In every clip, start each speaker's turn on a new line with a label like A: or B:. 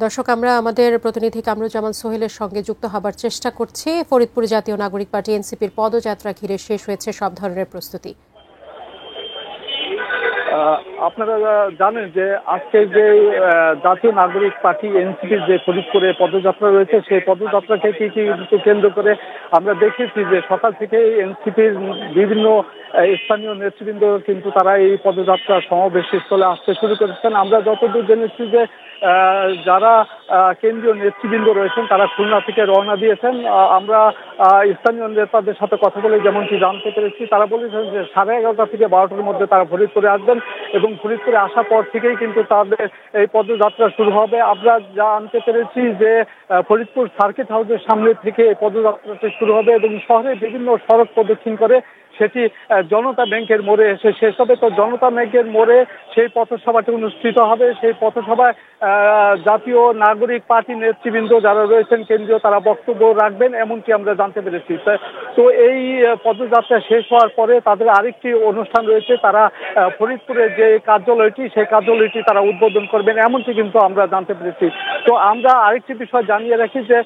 A: দর্শক, আমরা আমাদের প্রতিনিধি কামরুজ্জামান সোহেলের সঙ্গে যুক্ত হবার চেষ্টা করছি। ফরিদপুর জাতীয় নাগরিক পার্টি এনসিপির পদযাত্রা ঘিরে শেষ হয়েছে সব ধরনের প্রস্তুতি।
B: আপনারা জানেন যে আজকে যে জাতীয় নাগরিক পার্টি এনসিপির যে ফরিদপুরে পদযাত্রা রয়েছে, সেই পদযাত্রাকে কিন্তু কেন্দ্র করে আমরা দেখেছি যে সকাল থেকে এনসিপির বিভিন্ন স্থানীয় নেতৃবৃন্দ কিন্তু তারা এই পদযাত্রা সমাবেশ স্থলে আসতে শুরু করেছেন। আমরা যতদূর জেনেছি যে যারা কেন্দ্রীয় নেতৃবৃন্দ রয়েছেন তারা খুলনা থেকে রওনা দিয়েছেন। আমরা স্থানীয় নেতাদের সাথে কথা বলে যেমনটি জানতে পেরেছি, তারা বলেছেন যে 11:30 থেকে 12টার মধ্যে তারা ফরিদপুরে আসবেন এবং ফরিদপুরে আসার পর থেকেই কিন্তু তাদের এই পদযাত্রা শুরু হবে। আমরা জানতে পেরেছি যে ফরিদপুর সার্কিট হাউসের সামনে থেকে এই পদযাত্রাটি শুরু হবে এবং শহরের বিভিন্ন সড়ক প্রদক্ষিণ করে সেটি জনতা ব্যাংকের মোড়ে এসে শেষ হবে। তো জনতা ব্যাংকের মোড়ে সেই পথসভাটি অনুষ্ঠিত হবে। সেই পথসভায় জাতীয় নাগরিক পার্টি নেতৃবৃন্দ যারা রয়েছেন কেন্দ্রীয়, তারা বক্তব্য রাখবেন এমনকি আমরা জানতে পেরেছি। তো এই পদযাত্রা শেষ হওয়ার পরে তাদের আরেকটি অনুষ্ঠান রয়েছে, তারা ফরিদপুরের যে কার্যালয়টি, সেই কার্যালয়টি তারা উদ্বোধন করবেন এমনটি কিন্তু আমরা জানতে পেরেছি। তো আমরা আরেকটি বিষয় জানিয়ে রাখি যে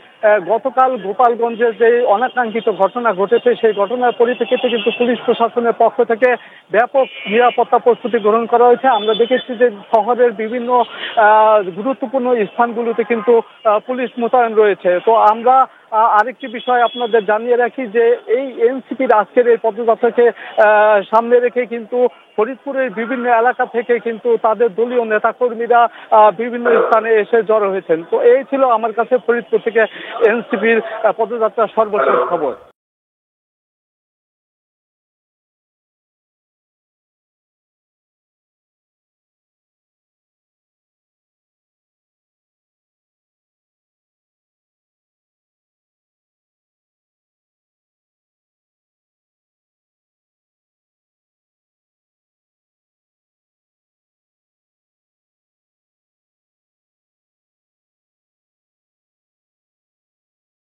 B: গতকাল গোপালগঞ্জের যে অনাকাঙ্ক্ষিত ঘটনা ঘটেছে, সেই ঘটনার পরিপ্রেক্ষিতে কিন্তু পুলিশ প্রশাসনের পক্ষ থেকে ব্যাপক নিরাপত্তা প্রস্তুতি গ্রহণ করা হয়েছে। আমরা দেখেছি যে শহরের বিভিন্ন গুরুত্বপূর্ণ স্থানগুলোতে কিন্তু পুলিশ মোতায়েন রয়েছে। তো আমরা আরেকটি বিষয় আপনাদের জানিয়ে রাখি যে এই এনসিপির আজকের এই পদযাত্রাকে সামনে রেখে কিন্তু ফরিদপুরের বিভিন্ন এলাকা থেকে কিন্তু তাদের দলীয় নেতাকর্মীরা বিভিন্ন স্থানে এসে জড়ো হয়েছেন। তো এই ছিল আমার কাছে ফরিদপুর থেকে এনসিপির পদযাত্রার সর্বশেষ খবর।